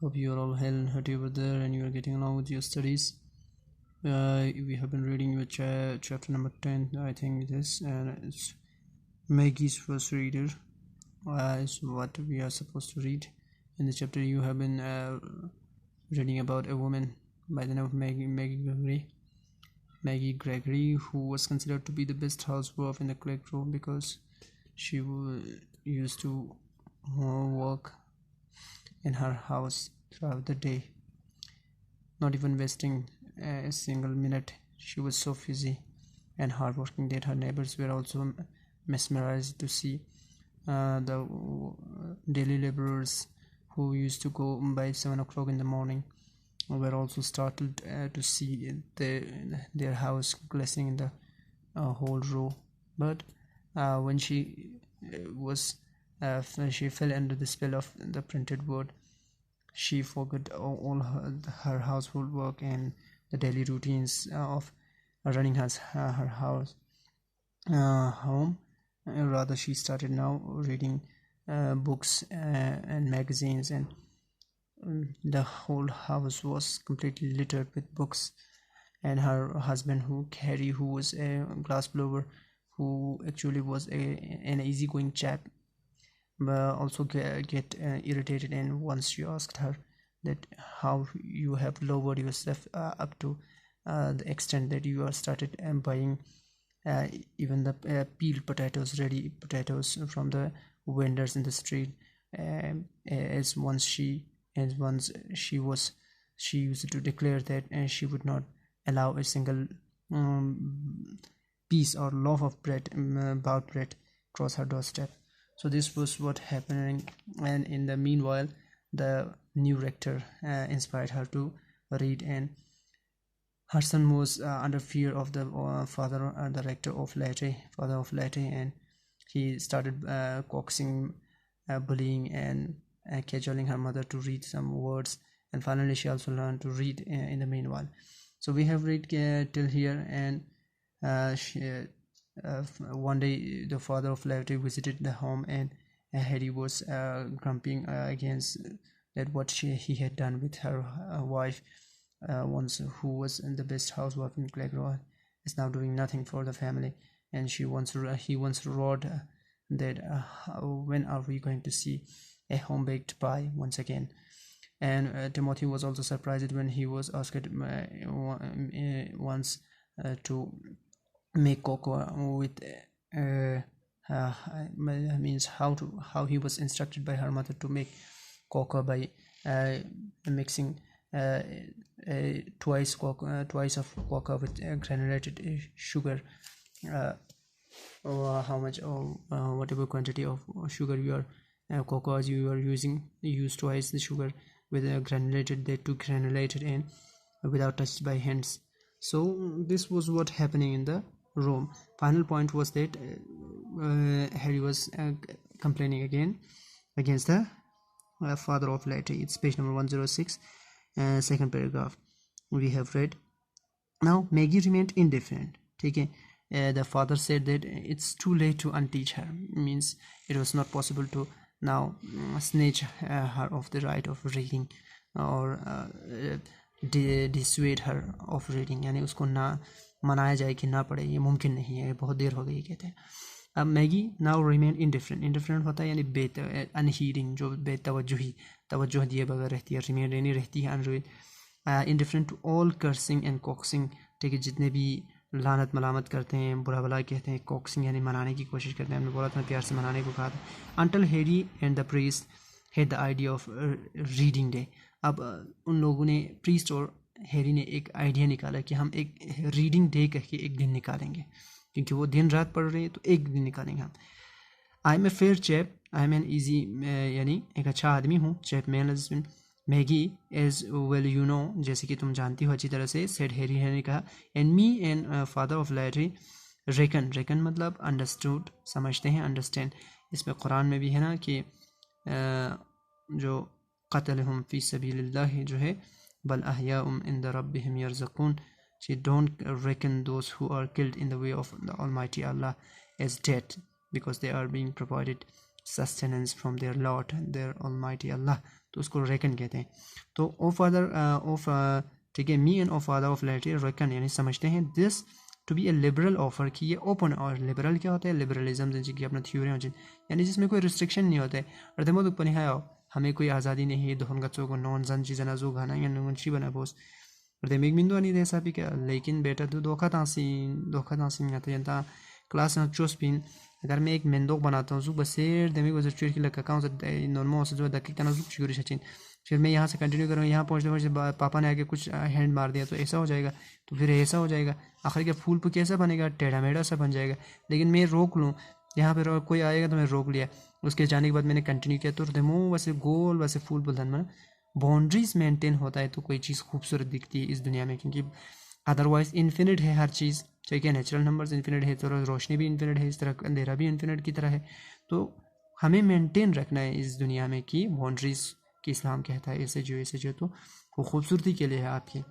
Hope you are all healthy over there and you are getting along with your studies. We have been reading your chapter number 10, I think it is, and it's Maggie's first reader. Is what we are supposed to read. In the chapter you have been reading about a woman by the name of Maggie Gregory, who was considered to be the best housewife in the classroom because she used to work in her house throughout the day, not even wasting a single minute. She was so busy and hardworking that her neighbors were also mesmerized to see the daily laborers who used to go by 7 o'clock in the morning were also startled to see their house glistening in the whole row. But when she she fell under the spell of the printed word, she forgot all her household work and the daily routines of running her house home. Rather, she started now reading books and magazines, and the whole house was completely littered with books. And her husband, who was a glass blower, who actually was an easygoing chap, but also get irritated. And once you asked her that how you have lowered yourself up to the extent that you are started buying even the peeled potatoes, ready potatoes from the vendors in the street, as once she used to declare that she would not allow a single piece or loaf of bread, bought bread, cross her doorstep. So this was what happened, and in the meanwhile the new rector inspired her to read, and her son was under fear of the father of latte, and he started coaxing, bullying, and cajoling her mother to read some words, and finally she also learned to read in the meanwhile. So we have read till here, and one day the father of Levity visited the home, and Harry was grumping against that what he had done with her wife, once who was in the best housewife in Clegg is now doing nothing for the family. And he once roared that when are we going to see a home-baked pie once again. And Timothy was also surprised when he was asked once to make cocoa with means how he was instructed by her mother to make cocoa by mixing twice of cocoa with granulated sugar, or how much, or whatever quantity of sugar you are cocoa as you are using, use twice the sugar with granulated, they too granulated and without touched by hands. So this was what happening in the room. Final point was that Harry was complaining again against the father of latte. It's page number 106, second paragraph. We have read. Now Maggie remained indifferent. Okay. The father said that it's too late to unteach her, means it was not possible to now snatch her of the right of reading or dissuade her of reading, यानी उसको ना मनाया जाए कि ना पढ़े, ये मुमकिन नहीं है, बहुत देर हो गई कहते हैं. अब मैगी नाउ रिमेन इंडिफरेंट होता है यानी अनहीडिंग, जो तवज्जो दिए बगैर रहती है, रिमेन नहीं रहती है, indifferent to all cursing and coaxing. ठीक है, जितने भी लानत मलामत करते हैं, बुरा भला कहते हैं, कॉक्सिंग यानी मनाने की कोशिश करते हैं, हमने बोला था प्यार से मनाने को कहा था. Until Harry and the priest had the idea of reading day. अब उन लोगों ने, प्रीस्ट और हैरी ने एक आइडिया निकाला कि हम एक रीडिंग डे कह के एक दिन निकालेंगे, क्योंकि वो दिन रात पढ़ रहे हैं तो एक दिन निकालेंगे हम. I am a fair chap, I am an easy, यानी एक अच्छा आदमी हूँ. Chap male husband. Maggie as well you know, जैसे कि तुम जानती हो अच्छी तरह से, सेड हैरी ने कहा. And me and father of lottery reckon मतलब अंडरस्टूड, समझते हैं, अंडरस्टैंड. इसमें कुरान में भी है ना कि जो क़त्लहुम फ़ी सबीलिल्लाह जो है, बल अहयाउम इंद रब्बिहिम यरज़क़ून, she don't reckon those who are killed in the way of the Almighty Allah as dead because they are being provided sustenance from their Lord, their Almighty Allah, तो उसको reckon कहते हैं। तो ओ फादर ऑफ ठीक है, me and O father of laity reckon यानी समझते हैं this to be a liberal offer, कि ये ओपन, और लिबरल क्या होता है, लिबरलिज्म जिनकी अपना थ्योरी हो यानी जिसमें कोई रिस्ट्रिक्शन नहीं होता है। और दमो दुख पनी है हमें कोई आज़ादी नहीं है दोहन गच्चों को नॉन जन चीज़ ना जो गाना या नूनशी बना बोस और दे मिंदो नहीं दे सा भी क्या, लेकिन बेटा तो धोखा तासीन आता जनता क्लास में चोस पिन अगर मैं एक मेंदोक बनाता हूँ बसेर दमी को चुर की लगा काउं से नॉर्मल से जो दक्की तना चुरी सचिन, फिर मैं यहाँ से कंटिन्यू करूँ, यहाँ पहुँचते पहुँचते पापा ने आके कुछ हैंड मार दिया तो ऐसा हो जाएगा, तो फिर ऐसा हो जाएगा, आखिर क्या फूल पे कैसा बनेगा, टेढ़ा मेढ़ा सा बन जाएगा। लेकिन मैं रोक लूँ यहाँ पर और कोई आएगा तो मैं रोक लिया, उसके जाने के बाद मैंने कंटिन्यू किया तो दमो वैसे गोल वैसे फूल बुलंद में बाउंड्रीज मेंटेन होता है तो कोई चीज़ खूबसूरत दिखती है इस दुनिया में, क्योंकि अदरवाइज इन्फिनिट है हर चीज़, चाहे क्या नेचुरल नंबर्स इन्फिनिट है तो रोशनी भी इन्फिनिट है, इस तरह अंधेरा भी इन्फिनिट की तरह है। तो हमें मेंटेन रखना है इस दुनिया में कि बाउंड्रीज की इस्लाम कहता है ऐसे जो तो वो खूबसूरती के लिए है आपकी।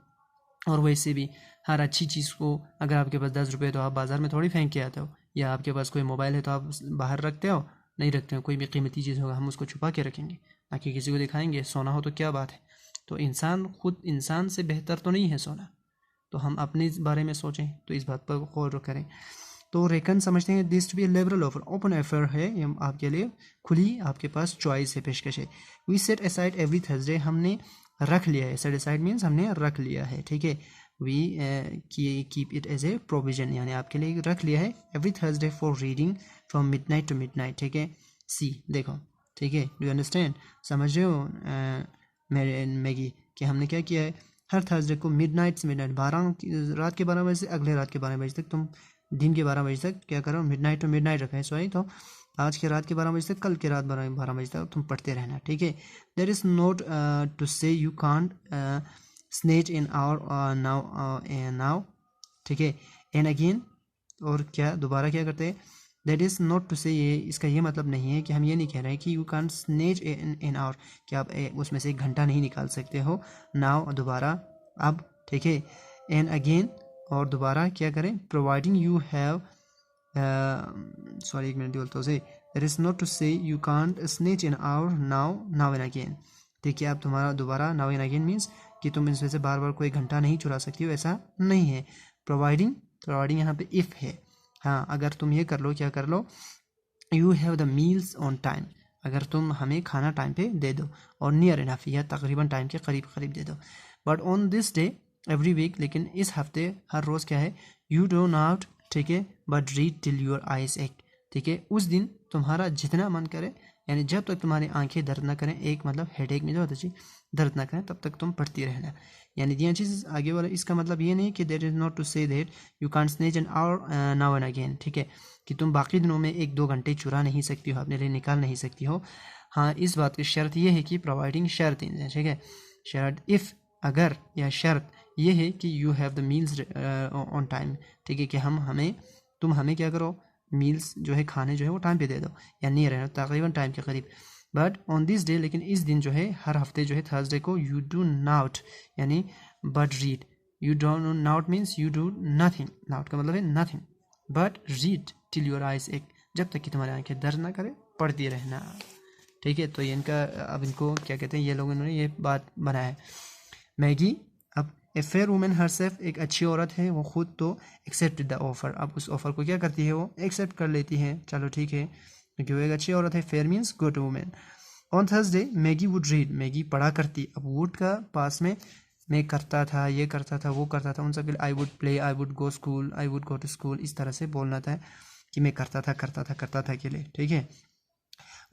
और वैसे भी हर अच्छी चीज़ को अगर आपके पास 10 रुपये तो आप बाज़ार में थोड़ी फेंक के आते हो, या आपके पास कोई मोबाइल है तो आप बाहर रखते हो, नहीं रखते हो। कोई भी कीमती चीज़ होगा हम उसको छुपा के रखेंगे ना कि किसी को दिखाएंगे। सोना हो तो क्या बात है, तो इंसान खुद इंसान से बेहतर तो नहीं है सोना, तो हम अपने बारे में सोचें तो इस बात पर गौर करें। तो रेकन समझते हैं this to be a liberal offer, open offer है, ये आपके लिए खुली आपके पास चॉइस है, पेशकश है। We set aside every Thursday, हमने रख लिया है, सेट असाइड मीन्स हमने रख लिया है, ठीक है। We keep it as a provision यानी आपके लिए रख लिया है every Thursday for reading from midnight to midnight, ठीक है। सी देखो, ठीक है, डू यू अंडरस्टैंड, समझ रहे हो मेरे मैगी कि हमने क्या किया है, हर थर्सडे को मिडनाइट से मिडनाइट रात के 12 बजे से अगले रात के 12 बजे तक, तुम दिन के 12 बजे तक क्या करो, मिडनाइट टू मिडनाइट रखा है, सॉरी, तो आज के रात के 12 बजे तक कल के रात 12 बजे तक तुम पढ़ते रहना, ठीक है। There is not to say you can't snatch an hour now, ठीक है, एंड अगेन, और क्या दोबारा क्या करते हैं, दैट इज़ नॉट टू से, ये इसका ये मतलब नहीं है कि हम ये नहीं कह रहे हैं कि you can't snatch an hour, कि आप उसमें से 1 घंटा नहीं निकाल सकते हो, नाउ दोबारा, अब, ठीक है, एंड अगेन, और दोबारा क्या करें, प्रोवाइडिंग यू हैव, सॉरी एक मिनट बोलता से, that is not to say you can't snatch an hour now and again, ठीक है। आप तुम्हारा दोबारा नाउ एंड अगेन मीन्स कि तुम इसमें से बार बार कोई घंटा नहीं चुरा सकती हो, ऐसा नहीं है। प्रोवाइडिंग यहाँ पे इफ़ है, हाँ, अगर तुम ये कर लो, क्या कर लो, you have the meals on time, अगर तुम हमें खाना टाइम पे दे दो, और नियर इनफ, या तकरीबन टाइम के करीब करीब दे दो। But on this day every week, लेकिन इस हफ्ते हर रोज़ क्या है, यू डो नॉट, ठीक है, but read till your eyes एक, ठीक है, उस दिन तुम्हारा जितना मन करे, यानी जब तक तुम्हारी आंखें दर्द ना करें, एक मतलब हेडेक में जो होता है दर्द ना करें, तब तक तुम पढ़ती रहना। यानी ये चीज़ आगे वाला, इसका मतलब ये नहीं कि that is not to say that you can't snatch an hour now and again, ठीक है, कि तुम बाकी दिनों में 1-2 घंटे चुरा नहीं सकती हो, अपने लिए निकाल नहीं सकती हो। हाँ, इस बात की शर्त ये है कि प्रोवाइडिंग शर्त, ठीक है, शर्त इफ़, अगर, या शर्त ये है कि you have the meals on time, ठीक है, कि तुम हमें क्या करो, मील्स जो है, खाने जो है वो टाइम पे दे दो, या नहीं रहना तकरीबन टाइम के करीब। बट ऑन दिस डे, लेकिन इस दिन जो है, हर हफ्ते जो है थर्सडे को, यू डू नॉट, यानी but read, you do not means you do nothing, not का मतलब है nothing, but read till your eyes एक, जब तक कि तुम्हारी आंखें दर्द ना करे, पढ़ती रहना, ठीक है। तो ये इनका, अब इनको क्या कहते हैं, ये लोग इन्होंने ये बात बनाया है। मैगी, अब ए फेयर वुमेन हरसेल्फ, एक अच्छी औरत है, वो खुद तो एक्सेप्ट द ऑफर, अब उस ऑफर को क्या करती है, वो एक्सेप्ट कर लेती है, चलो ठीक है, क्योंकि वो एक अच्छी औरत है, fair means good women. On Thursday Maggie would read, Maggie पढ़ा करती, अब वुड का पास में मैं करता था, ये करता था, वो करता था, उन सब के लिए I would play, I would go school, I would go to school, इस तरह से बोलना था कि मैं करता था के लिए, ठीक है।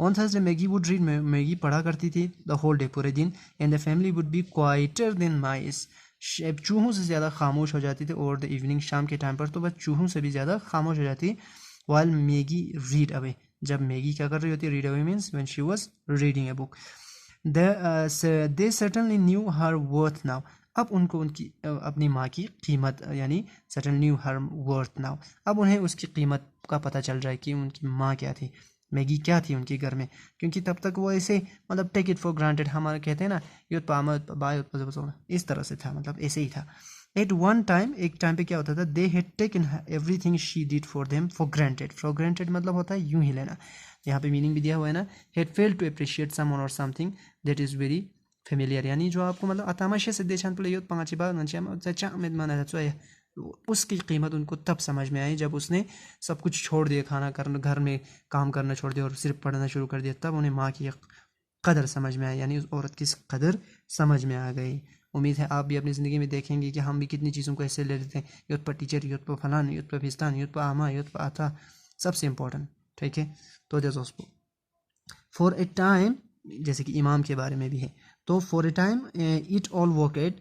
On Thursday Maggie would read, Maggie पढ़ा करती थी द होल डे, पूरे दिन, and the family would be quieter than mice, चूहों से ज़्यादा खामोश हो जाती थी, और द इवनिंग, शाम के टाइम पर तो बस चूहों से भी ज़्यादा खामोश हो जाती, वाइल मैगी रीड अवे, जब मैगी क्या कर रही होती है, read away means when she was reading a book. They certainly new her worth now, अब उनको उनकी अपनी माँ की कीमत, यानी सर्टनली न्यू हर वर्थ नाउ, अब उन्हें उसकी कीमत का पता चल रहा है कि उनकी माँ क्या थी, मैगी क्या थी उनके घर में, क्योंकि तब तक वो ऐसे मतलब टेक इट फॉर ग्रांटेड, हमारे कहते हैं ना, युद्ध पामत बाय, इस तरह से था, मतलब ऐसे ही था। एट वन टाइम, एक टाइम पे क्या होता था, they had taken everything she did for them for granted. For granted मतलब होता है यूं ही लेना, यहाँ पे मीनिंग भी दिया हुआ है ना, had failed to appreciate someone और something that is very familiar, यानी जो आपको मतलब अतामाशे से देशान प्ले योत पांच बार उसकी कीमत उनको तब समझ में आई जब उसने सब कुछ छोड़ दिया, खाना करना, घर में काम करना छोड़ दिया और सिर्फ पढ़ना शुरू कर दिया, तब उन्हें माँ की कदर समझ में आई, यानी उस औरत की कदर समझ में आ गई। उम्मीद है आप भी अपनी ज़िंदगी में देखेंगे कि हम भी कितनी चीज़ों को ऐसे ले लेते हैं, युद्ध पर टीचर, युद्ध पर फलान, युद्ध पर फिस्तान, युद्ध पर आमा, युद्ध पर आता, सबसे इम्पोर्टेंट। ठीक है, तो दोस्तों फॉर ए टाइम, जैसे कि इमाम के बारे में भी है, तो for a time it all worked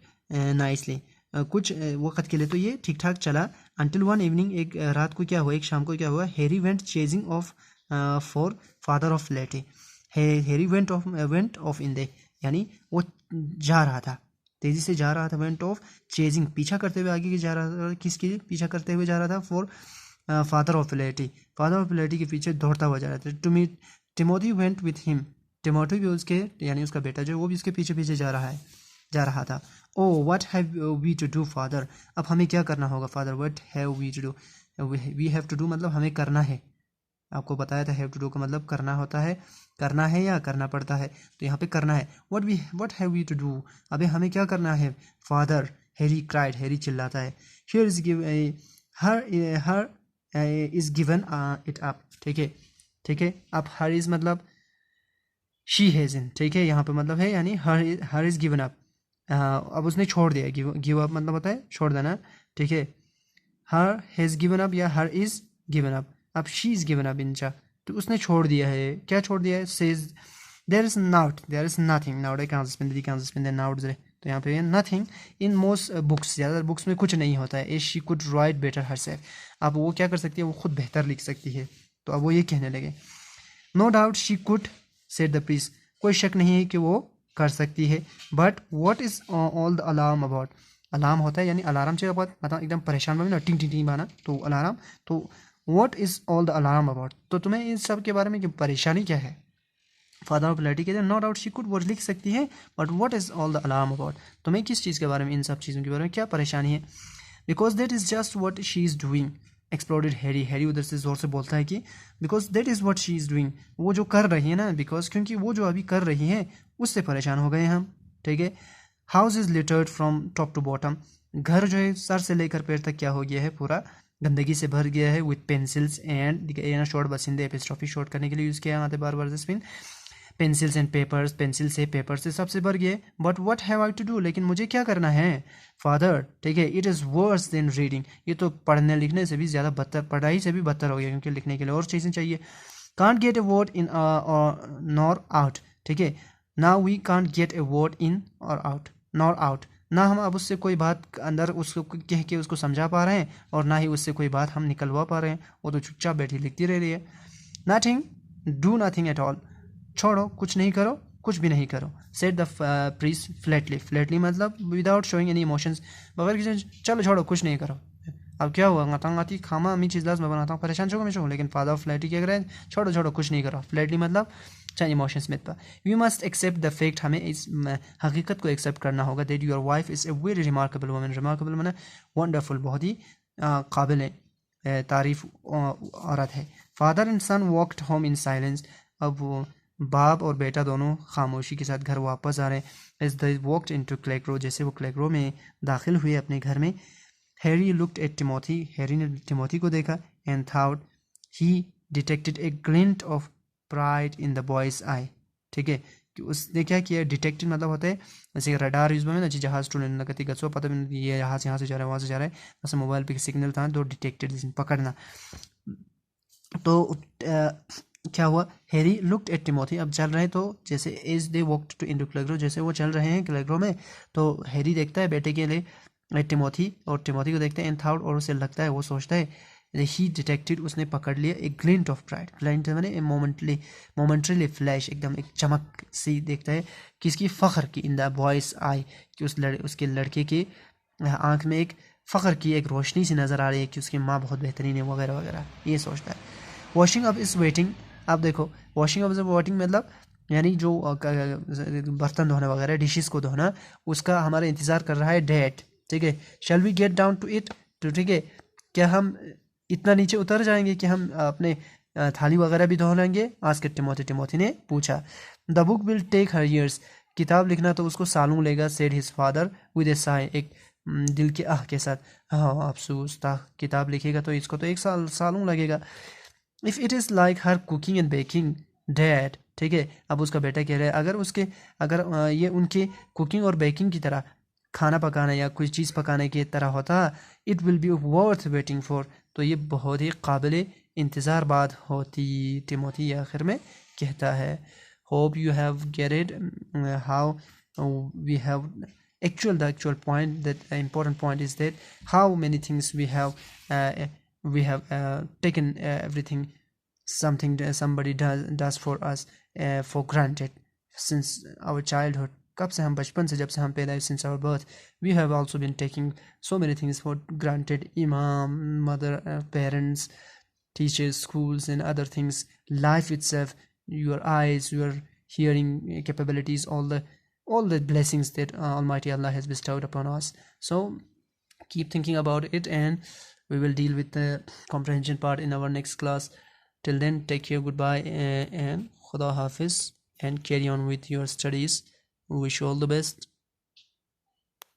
nicely, कुछ वक्त के लिए तो ये ठीक ठाक चला, अंटिल वन इवनिंग, एक रात को क्या हुआ, एक शाम को क्या हुआ, Harry went chasing of for father of लेटी, हैरी वेंट ऑफ इन दे, यानी वो जा रहा था, तेजी से जा रहा था, वेंट ऑफ चेजिंग, पीछा करते हुए आगे जा रहा था, किसकी पीछा करते हुए जा रहा था, for father of Letty, father of Letty के पीछे दौड़ता हुआ जा रहा था। To meet Timothy went with him, Timothy भी उसके, यानी उसका बेटा जो, वो भी उसके पीछे पीछे जा रहा था। Oh what have we to do father, अब हमें क्या करना होगा father, what have we to do, we have to do मतलब हमें करना है, आपको बताया था हैव टू डू का मतलब करना होता है, करना है या करना पड़ता है, तो यहाँ पे करना है। What have we to do, अबे हमें क्या करना है फादर, हैरी क्राइड, हैरी चिल्लाता है, here is give her is given it up, ठीक है, अब हर इज मतलब शी हैज इन, ठीक है, यहाँ पे मतलब है यानी हर इज गिवन अप, अब उसने छोड़ दिया, गिव अप मतलब होता है छोड़ देना, ठीक है, हर हैज गिवन अप या हर इज गिवन अप, अब शी इज गिवन अप इनचा, तो उसने छोड़ दिया है, क्या छोड़ दिया है, says there is nothing, nought कहाँ सस्पेंड नाउट, तो यहाँ पे नथिंग इन मोस्ट बुक्स, ज़्यादातर बुक्स में कुछ नहीं होता है, a she could write better herself, अब वो क्या कर सकती है, वो खुद बेहतर लिख सकती है, तो अब वो ये कहने लगे, no doubt she could said the priest, कोई शक नहीं है कि वो कर सकती है, but what is all the alarm about, alarm होता है यानी अलार्म से बहुत मतलब एकदम परेशान बना टिंग टिंग टिंग बाना, तो अलार्म, तो what is all the alarm about, तो तुम्हें इन सब के बारे में परेशानी क्या है, फादर ऑफ लैटी कहते हैं नो डाउट शी कुड, वो लिख सकती है, but what is all the alarm about, तुम्हें किस चीज़ के बारे में, इन सब चीज़ों के बारे में क्या परेशानी है, because that is just what she is doing, exploded Harry उधर से जोर से बोलता है कि because that is what she is doing, वो जो कर रही है ना, बिकॉज क्योंकि वो जो अभी कर रही है उससे परेशान हो गए हम, ठीक है, house is littered from top to bottom, घर जो है सर से लेकर पैर तक क्या हो गया है, पूरा गंदगी से भर गया है, विथ पेंसिल्स एंड शॉर्ट बसिंदे एपिस्ट्रॉफी शॉर्ट करने के लिए यूज़ किया यहाँ बार बार spin, pencils and papers, pencil से पेपर से सबसे भर गए, but what have I to do, लेकिन मुझे क्या करना है फादर, ठीक है, it is worse than reading, ये तो पढ़ने लिखने से भी ज़्यादा बदतर, पढ़ाई से भी बदतर हो गया, क्योंकि लिखने के लिए और चीज़ें चाहिए, can't get a word in nor out, ठीक है, ना we can't get a word in or out, nor out, ना हम अब उससे कोई बात अंदर उसको कह के उसको समझा पा रहे हैं, और ना ही उससे कोई बात हम निकलवा पा रहे हैं, वो तो चुपचाप बैठी लिखती रह रही है, nothing, do nothing at all, छोड़ो, कुछ नहीं करो, कुछ भी नहीं करो, सेट द प्रीस्ट फ्लैटली मतलब विदाउट शोइंग एनी इमोशंस, बगैर किसी, चलो छोड़ो कुछ नहीं करो, अब क्या हुआ, गाती खामा अमी चीज़ मैं बनाता हूँ, परेशान छो मैं छो, लेकिन फादर ऑफ फ्लैटली क्या करें, छोड़ो कुछ नहीं करो, फ्लैटली मतलब चाहे इमोशंस में पर, we must accept the fact, हमें इस हकीकत को एक्सेप्ट करना होगा, that your wife is a very remarkable woman, remarkable मैंने वंडरफुल, बहुत ही काबिल तारीफ औरत है, father and son walked home in silence, अब वो बाप और बेटा दोनों खामोशी के साथ घर वापस आ रहे हैं, एज दे वॉकड इनटू क्लेक्रो, जैसे वो क्लेक्रो में दाखिल हुए अपने घर में, Harry looked at Timothy, Harry ने टिमोथी को देखा, and thought he detected a glint of pride in the boy's eye, ठीक है, कि उसने क्या किया, डिटेक्टेड मतलब होता है जैसे रडार यूज में ना, जहाज स्टूडेंट ना कहती गसो पता भी ये जहाज यहाँ से जा रहा है वहाँ से जा रहा है, जैसे मोबाइल पे सिग्नल था तो डिटेक्टेड पकड़ना, तो क्या हुआ, हैरी लुक्ड एट टिमोथी, अब चल रहे हैं तो जैसे as they walked to into Claygrow, जैसे वो चल रहे हैं क्लेग्रो में, तो हैरी देखता है बेटे के लिए टिमोथी, और टिमोथी को देखते हैं एंड थॉट, और उसे लगता है, वो सोचता है, ही डिटेक्टेड, उसने पकड़ लिया एक ग्लिंट ऑफ प्राइड, ग्लिंट मैंने मोमेंटरीली फ्लैश, एकदम एक चमक सी देखता है, किसकी, फ़ख्र की, इन द बॉयज आई, कि उसके लड़के के आँख में एक फ़ख्र की एक रोशनी सी नज़र आ रही है, कि उसकी माँ बहुत बेहतरीन है वगैरह वगैरह, ये सोचता है, वॉशिंग अप इज़ वेटिंग, अब देखो वॉशिंग अप इज़ वेटिंग मतलब यानी जो बर्तन धोना वगैरह, डिशेस को धोना, उसका हमारा इंतज़ार कर रहा है डैड, ठीक है, shall we get down to it, तो ठीक है, क्या हम इतना नीचे उतर जाएंगे कि हम अपने थाली वगैरह भी धो लेंगे, आस्क्ड टिमोथी, टिमोथी ने पूछा। The book will take her years, किताब लिखना तो उसको सालों लेगा, said his father with a sigh, एक दिल के आह के साथ, हाँ अफसोस था, किताब लिखेगा तो इसको तो एक सालों लगेगा। If it is like her cooking and baking dad, ठीक है, अब उसका बेटा कह रहा है अगर ये उनके कुकिंग और बेकिंग की तरह, खाना पकाना या कोई चीज़ पकाने की तरह होता, it will be worth waiting for, तो ये बहुत ही काबिल इंतज़ार बात होती, टिमोथी आखिर में कहता है। Hope you have get it how we have the actual point, that important point is that how many things we have taken everything, something that somebody does for us for granted since our childhood, कब से हम बचपन से, जब से हम पैदा हुए, since our birth we have also been taking so many things for granted, imam, mother, parents, teachers, schools and other things, life itself, your eyes, your hearing capabilities, all the blessings that Almighty Allah has bestowed upon us. So keep thinking about it, and we will deal with the comprehension part in our next class. Till then, take care, goodbye, and Khuda Hafiz, and carry on with your studies. Wish you all the best.